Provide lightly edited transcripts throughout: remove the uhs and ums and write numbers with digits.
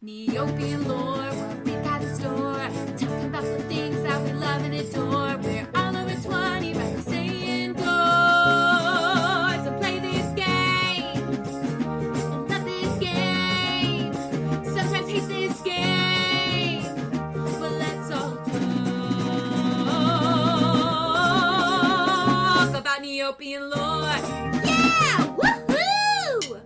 Neopian lore, what we got in store. Talking about the things that we love and adore. We're all over 20, right? We stay indoors and play this game. And love this game. Sometimes hate this game. But let's all talk about Neopian lore. Yeah! Woohoo!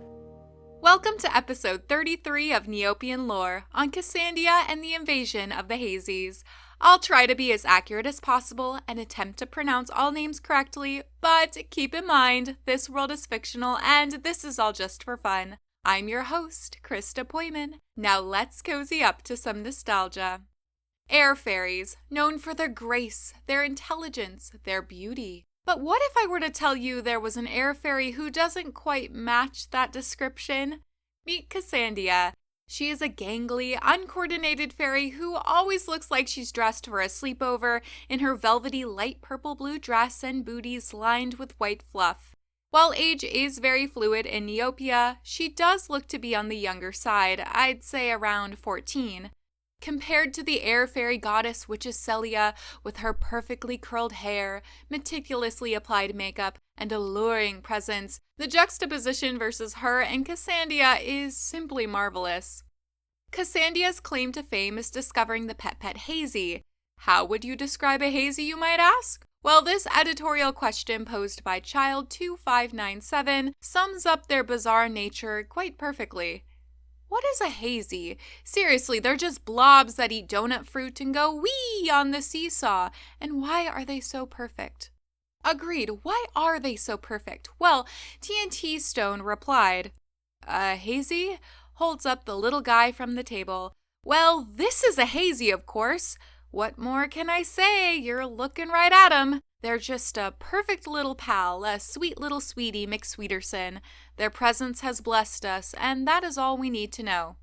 Welcome to episode 33 of Neopian Lore on Casandia and the invasion of the Hasees. I'll try to be as accurate as possible and attempt to pronounce all names correctly, but keep in mind, this world is fictional and this is all just for fun. I'm your host, Krista Poyman. Now let's cozy up to some nostalgia. Air fairies, known for their grace, their intelligence, their beauty. But what if I were to tell you there was an air fairy who doesn't quite match that description? Meet Casandia. She is a gangly, uncoordinated fairy who always looks like she's dressed for a sleepover in her velvety light purple-blue dress and booties lined with white fluff. While age is very fluid in Neopia, she does look to be on the younger side, I'd say around 14. Compared to the air fairy goddess Witch's Celia with her perfectly curled hair, meticulously applied makeup, and alluring presence, the juxtaposition versus her and Casandia is simply marvelous. Casandia's claim to fame is discovering the petpet Hasee. How would you describe a Hasee, you might ask? Well, this editorial question posed by Child2597 sums up their bizarre nature quite perfectly. What is a Hasee? Seriously, they're just blobs that eat donut fruit and go wee on the seesaw. And why are they so perfect? Agreed. Why are they so perfect? Well, TNT Stone replied, Hasee holds up the little guy from the table. Well, this is a Hasee, of course. What more can I say? You're looking right at 'em. They're just a perfect little pal, a sweet little sweetie McSweeterson. Their presence has blessed us, and that is all we need to know.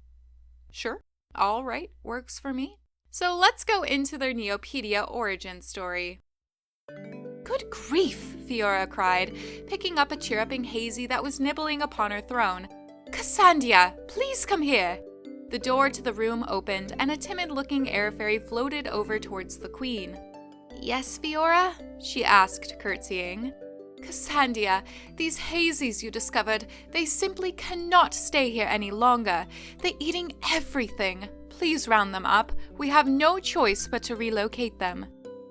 Sure, all right, works for me. So let's go into their Neopedia origin story. Good grief, Fiora cried, picking up a chirruping Hasee that was nibbling upon her throne. Casandia, please come here. The door to the room opened, and a timid-looking air fairy floated over towards the queen. Yes, Fiora? She asked, curtsying. Casandia, these Hasees you discovered, they simply cannot stay here any longer. They're eating everything. Please round them up. We have no choice but to relocate them.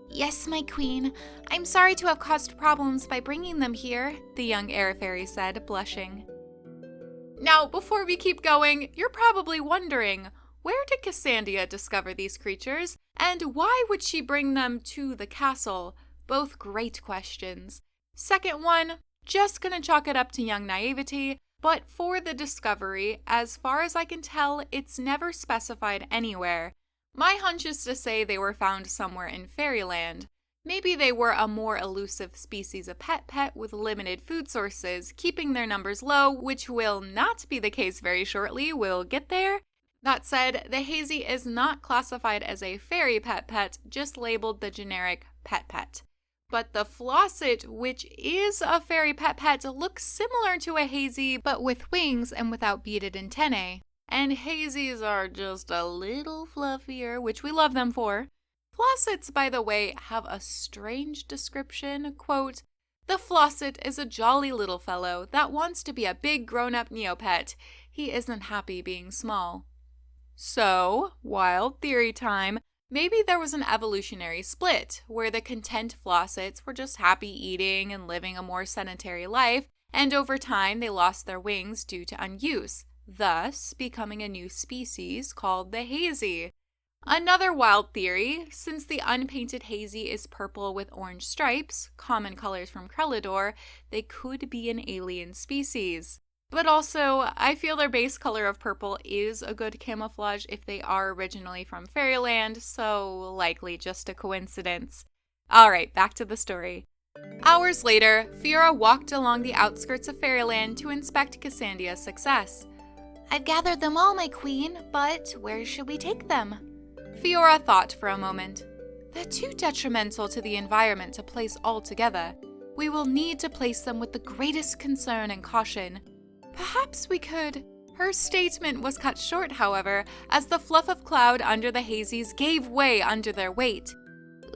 Yes, my queen. I'm sorry to have caused problems by bringing them here, the young air fairy said, blushing. Now, before we keep going, you're probably wondering, where did Casandia discover these creatures, and why would she bring them to the castle? Both great questions. Second one, just gonna chalk it up to young naivety, but for the discovery, as far as I can tell, it's never specified anywhere. My hunch is to say they were found somewhere in fairyland. Maybe they were a more elusive species of petpet with limited food sources, keeping their numbers low, which will not be the case very shortly. We'll get there. That said, the Hasee is not classified as a fairy petpet, just labeled the generic petpet. But the Flosset, which is a fairy petpet, looks similar to a Hasee, but with wings and without beaded antennae. And Hasees are just a little fluffier, which we love them for. Flossets, by the way, have a strange description. Quote, the Flosset is a jolly little fellow that wants to be a big grown-up Neopet. He isn't happy being small. So, wild theory time, maybe there was an evolutionary split where the content Flossets were just happy eating and living a more sedentary life, and over time they lost their wings due to unuse, thus becoming a new species called the Hasee. Another wild theory, since the unpainted Hasee is purple with orange stripes, common colors from Krelidor, they could be an alien species. But also, I feel their base color of purple is a good camouflage if they are originally from fairyland, so likely just a coincidence. Alright, back to the story. Hours later, Fiora walked along the outskirts of fairyland to inspect Casandia's success. I've gathered them all, my queen, but where should we take them? Fiora thought for a moment. They're too detrimental to the environment to place all together. We will need to place them with the greatest concern and caution. Perhaps we could... Her statement was cut short, however, as the fluff of cloud under the Hasees gave way under their weight.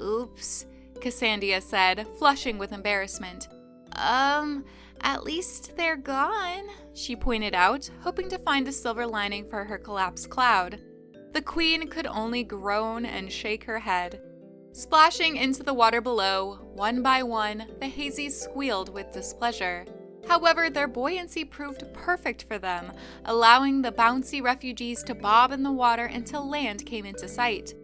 "Oops," Casandia said, flushing with embarrassment. At least they're gone," she pointed out, hoping to find a silver lining for her collapsed cloud. The queen could only groan and shake her head. Splashing into the water below, one by one, the Hasees squealed with displeasure. However, their buoyancy proved perfect for them, allowing the bouncy refugees to bob in the water until land came into sight.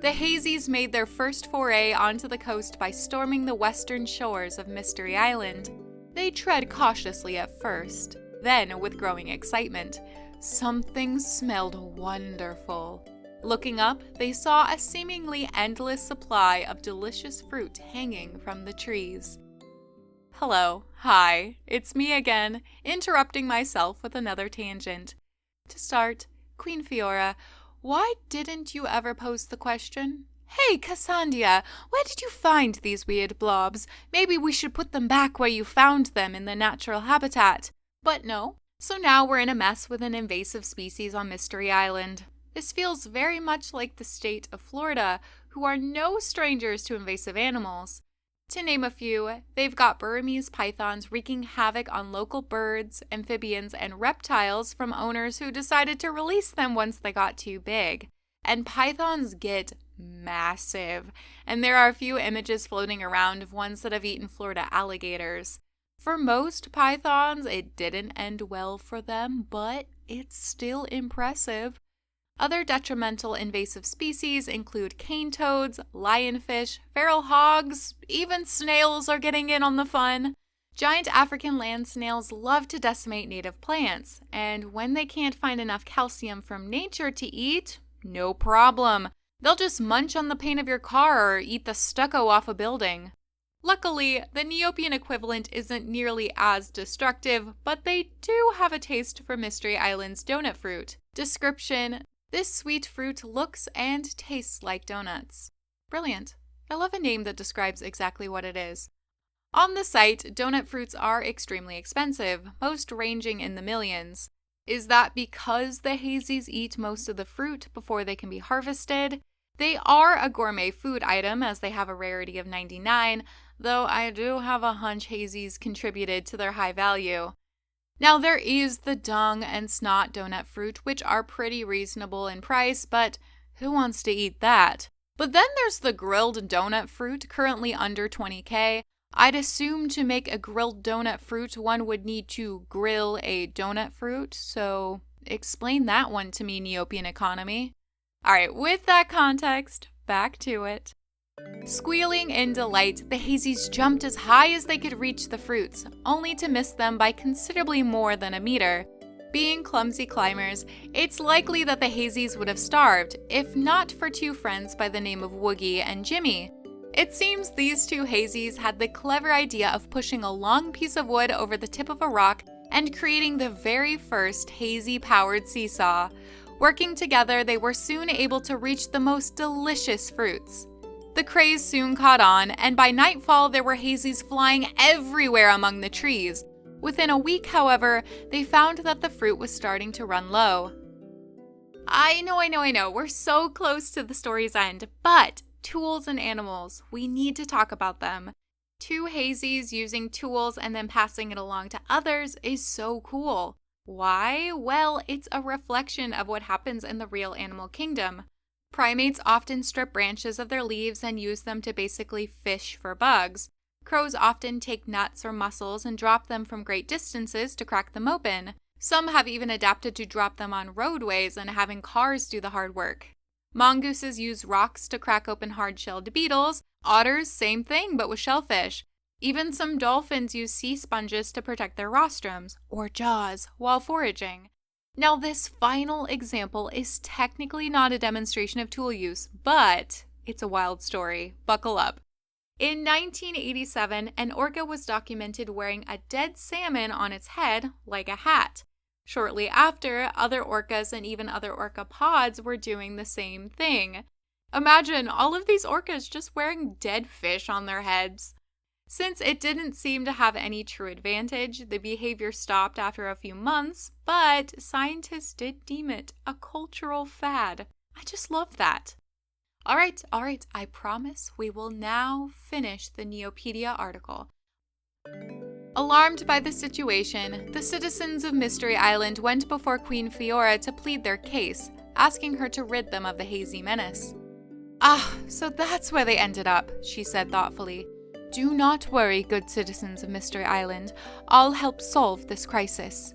The Hasees made their first foray onto the coast by storming the western shores of Mystery Island. They tread cautiously at first, then, with growing excitement, something smelled wonderful. Looking up, they saw a seemingly endless supply of delicious fruit hanging from the trees. Hello, hi, it's me again, interrupting myself with another tangent. To start, Queen Fiora, why didn't you ever pose the question? "Hey, Casandia, where did you find these weird blobs? Maybe we should put them back where you found them in the natural habitat." But no, so now we're in a mess with an invasive species on Mystery Island. This feels very much like the state of Florida, who are no strangers to invasive animals. To name a few, they've got Burmese pythons wreaking havoc on local birds, amphibians, and reptiles from owners who decided to release them once they got too big. And pythons get massive, and there are a few images floating around of ones that have eaten Florida alligators. For most pythons, it didn't end well for them, but it's still impressive. Other detrimental invasive species include cane toads, lionfish, feral hogs, even snails are getting in on the fun. Giant African land snails love to decimate native plants, and when they can't find enough calcium from nature to eat, no problem. They'll just munch on the paint of your car or eat the stucco off a building. Luckily, the Neopian equivalent isn't nearly as destructive, but they do have a taste for Mystery Island's donut fruit. Description: this sweet fruit looks and tastes like donuts. Brilliant. I love a name that describes exactly what it is. On the site, donut fruits are extremely expensive, most ranging in the millions. Is that because the Hasees eat most of the fruit before they can be harvested? They are a gourmet food item as they have a rarity of 99, though I do have a hunch Hasees contributed to their high value. Now there is the dung and snot donut fruit, which are pretty reasonable in price, but who wants to eat that? But then there's the grilled donut fruit, currently under 20K. I'd assume to make a grilled donut fruit, one would need to grill a donut fruit, so explain that one to me, Neopian economy. Alright, with that context, back to it. Squealing in delight, the Hasees jumped as high as they could reach the fruits, only to miss them by considerably more than a meter. Being clumsy climbers, it's likely that the Hasees would have starved, if not for two friends by the name of Woogie and Jimmy. It seems these two Hasees had the clever idea of pushing a long piece of wood over the tip of a rock and creating the very first Hasee-powered seesaw. Working together, they were soon able to reach the most delicious fruits. The craze soon caught on, and by nightfall there were Hasees flying everywhere among the trees. Within a week, however, they found that the fruit was starting to run low. I know, we're so close to the story's end, but tools and animals, we need to talk about them. Two Hasees using tools and then passing it along to others is so cool. Why? Well, it's a reflection of what happens in the real animal kingdom. Primates often strip branches of their leaves and use them to basically fish for bugs. Crows often take nuts or mussels and drop them from great distances to crack them open. Some have even adapted to drop them on roadways and having cars do the hard work. Mongooses use rocks to crack open hard-shelled beetles. Otters, same thing, but with shellfish. Even some dolphins use sea sponges to protect their rostrums, or jaws, while foraging. Now, this final example is technically not a demonstration of tool use, but it's a wild story. Buckle up. In 1987, an orca was documented wearing a dead salmon on its head like a hat. Shortly after, other orcas and even other orca pods were doing the same thing. Imagine all of these orcas just wearing dead fish on their heads. Since it didn't seem to have any true advantage, the behavior stopped after a few months, but scientists did deem it a cultural fad. I just love that. All right, I promise we will now finish the Neopedia article. Alarmed by the situation, the citizens of Mystery Island went before Queen Fiora to plead their case, asking her to rid them of the hazy menace. Ah, so that's where they ended up, she said thoughtfully. Do not worry, good citizens of Mystery Island. I'll help solve this crisis.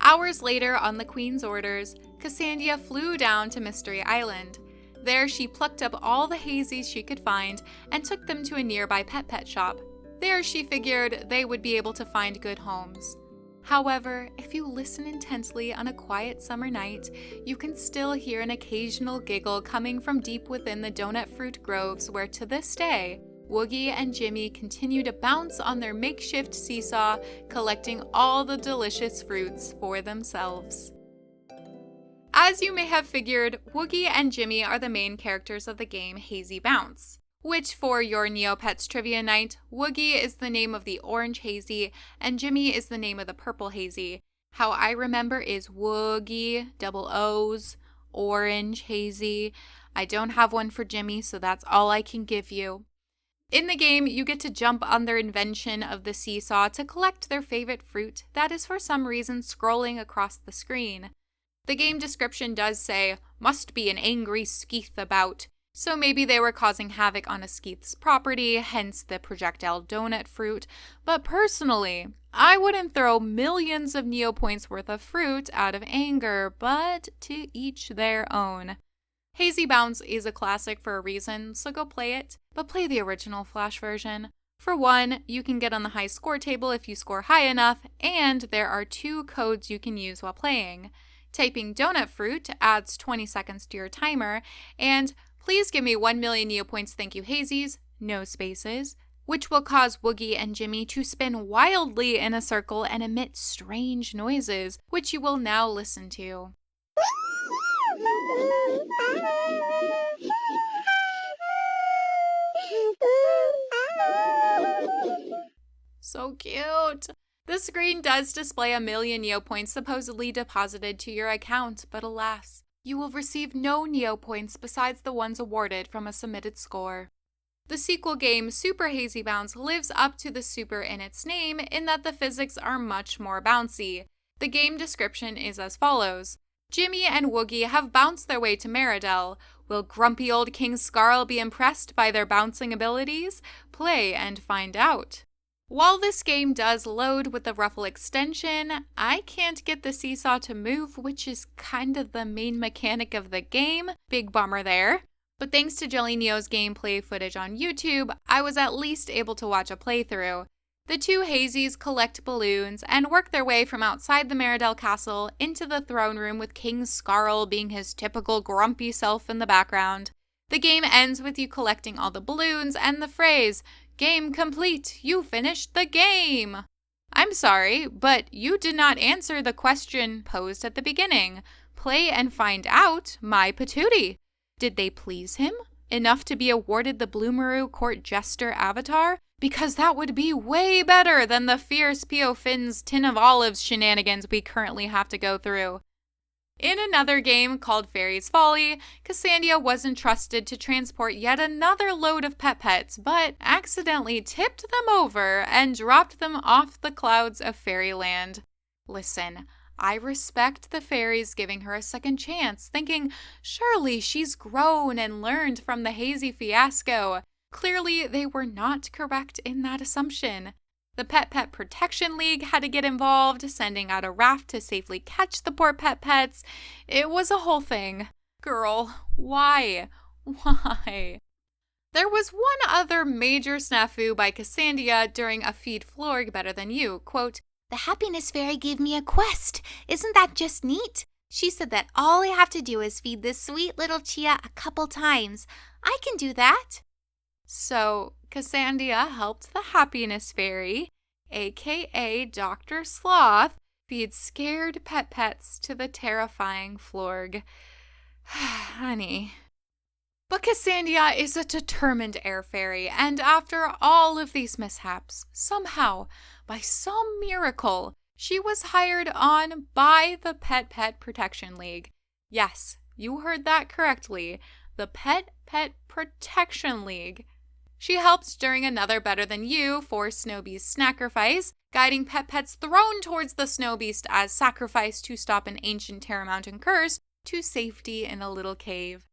Hours later, on the Queen's orders, Casandia flew down to Mystery Island. There, she plucked up all the Hasees she could find and took them to a nearby pet shop. There, she figured they would be able to find good homes. However, if you listen intently on a quiet summer night, you can still hear an occasional giggle coming from deep within the donut fruit groves where, to this day, Woogie and Jimmy continue to bounce on their makeshift seesaw, collecting all the delicious fruits for themselves. As you may have figured, Woogie and Jimmy are the main characters of the game Hasee Bounce, which for your Neopets trivia night, Woogie is the name of the orange Hasee and Jimmy is the name of the purple Hasee. How I remember is Woogie, double O's, orange Hasee. I don't have one for Jimmy, so that's all I can give you. In the game, you get to jump on their invention of the seesaw to collect their favorite fruit that is for some reason scrolling across the screen. The game description does say, must be an angry skeeth about, so maybe they were causing havoc on a skeeth's property, hence the projectile donut fruit, but personally, I wouldn't throw millions of Neopoints worth of fruit out of anger, but to each their own. Hasee Bounce is a classic for a reason, so go play it, but play the original Flash version. For one, you can get on the high score table if you score high enough, and there are 2 codes you can use while playing. Typing donut fruit adds 20 seconds to your timer, and please give me 1 million Neopoints thank you Hasees, no spaces, which will cause Woogie and Jimmy to spin wildly in a circle and emit strange noises, which you will now listen to. So cute! The screen does display 1 million Neopoints supposedly deposited to your account, but alas, you will receive no Neopoints besides the ones awarded from a submitted score. The sequel game, Super Hasee Bounce, lives up to the super in its name in that the physics are much more bouncy. The game description is as follows. Jimmy and Woogie have bounced their way to Meridel. Will grumpy old King Scarl be impressed by their bouncing abilities? Play and find out. While this game does load with the Ruffle extension, I can't get the seesaw to move, which is kind of the main mechanic of the game. Big bummer there. But thanks to Jelly Neo's gameplay footage on YouTube, I was at least able to watch a playthrough. The 2 Hasees collect balloons and work their way from outside the Meridel Castle into the throne room with King Scarl being his typical grumpy self in the background. The game ends with you collecting all the balloons and the phrase, "Game complete, you finished the game!" I'm sorry, but you did not answer the question posed at the beginning. Play and find out, my patootie. Did they please him enough to be awarded the Bloomeroo Court Jester avatar? Because that would be way better than the fierce P.O. Finn's Tin of Olives shenanigans we currently have to go through. In another game called Faerie's Folly, Casandia was entrusted to transport yet another load of pets, but accidentally tipped them over and dropped them off the clouds of Fairyland. Listen, I respect the fairies giving her a second chance, thinking, surely she's grown and learned from the Hasee fiasco. Clearly, they were not correct in that assumption. The Pet Protection League had to get involved, sending out a raft to safely catch the poor pets. It was a whole thing. Girl, why? Why? There was one other major snafu by Casandia during a feed Florg Better Than You. Quote, "The happiness fairy gave me a quest. Isn't that just neat? She said that all I have to do is feed this sweet little Chia a couple times. I can do that." So, Casandia helped the happiness fairy, aka Dr. Sloth, feed scared pets to the terrifying Florg. Honey. But Casandia is a determined air fairy, and after all of these mishaps, somehow, by some miracle, she was hired on by the Pet Protection League. Yes, you heard that correctly. The Pet Protection League. She helped during another Better Than You for Snow Beast's sacrifice, guiding pets thrown towards the Snow Beast as sacrifice to stop an ancient Terra Mountain curse to safety in a little cave.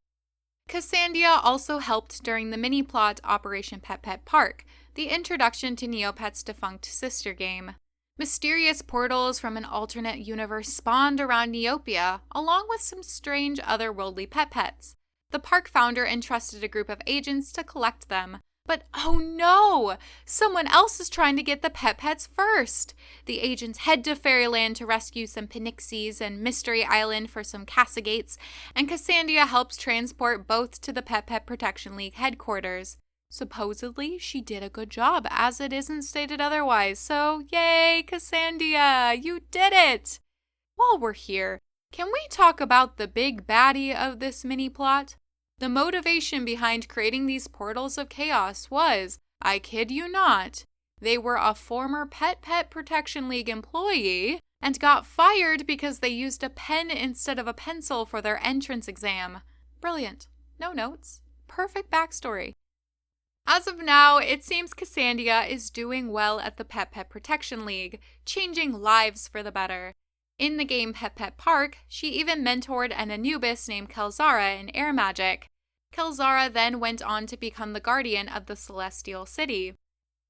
Casandia also helped during the mini-plot Operation Pet Park, the introduction to Neopet's defunct sister game. Mysterious portals from an alternate universe spawned around Neopia, along with some strange otherworldly pets. The park founder entrusted a group of agents to collect them. But oh no! Someone else is trying to get the pets first! The agents head to Fairyland to rescue some Penixies and Mystery Island for some Casagates, and Casandia helps transport both to the Pet Protection League headquarters. Supposedly, she did a good job, as it isn't stated otherwise, so yay, Casandia! You did it! While we're here, can we talk about the big baddie of this mini-plot? The motivation behind creating these portals of chaos was, I kid you not, they were a former Pet Protection League employee and got fired because they used a pen instead of a pencil for their entrance exam. Brilliant. No notes. Perfect backstory. As of now, it seems Casandia is doing well at the Pet Protection League, changing lives for the better. In the game Pet Park, she even mentored an Anubis named Kelzara in air magic. Kelzara then went on to become the guardian of the Celestial City.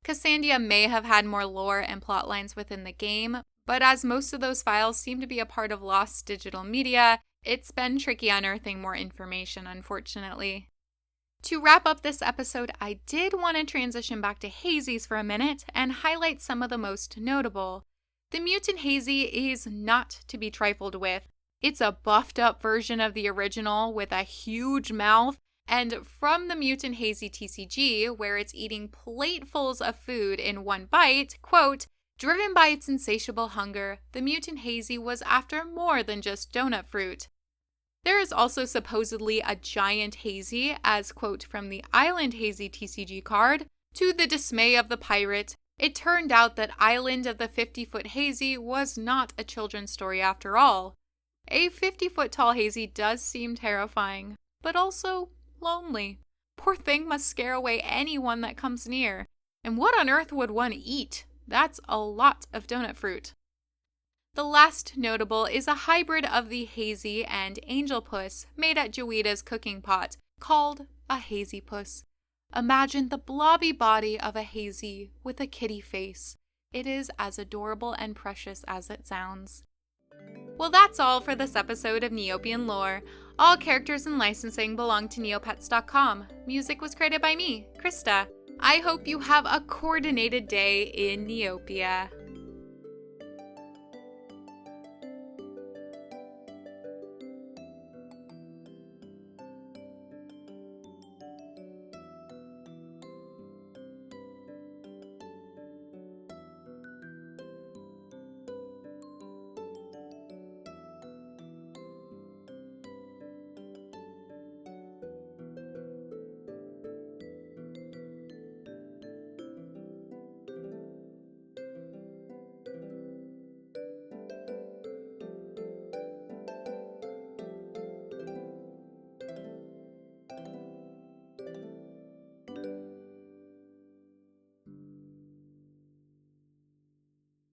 Casandia may have had more lore and plot lines within the game, but as most of those files seem to be a part of lost digital media, it's been tricky unearthing more information, unfortunately. To wrap up this episode, I did want to transition back to Hasees for a minute and highlight some of the most notable. The mutant Hasee is not to be trifled with. It's a buffed up version of the original with a huge mouth, and from the mutant Hasee TCG, where it's eating platefuls of food in one bite, quote, driven by its insatiable hunger, the mutant Hasee was after more than just donut fruit. There is also supposedly a giant Hasee, as quote from the Island Hasee TCG card. To the dismay of the pirate, it turned out that Island of the 50-foot Hasee was not a children's story after all. A 50-foot tall Hasee does seem terrifying, but also lonely. Poor thing must scare away anyone that comes near. And what on earth would one eat? That's a lot of donut fruit. The last notable is a hybrid of the Hasee and Angel Puss made at Joeda's cooking pot, called a Hasee Puss. Imagine the blobby body of a Hasee with a kitty face. It is as adorable and precious as it sounds. Well, that's all for this episode of Neopian Lore. All characters and licensing belong to Neopets.com. Music was created by me, Krista. I hope you have a coordinated day in Neopia.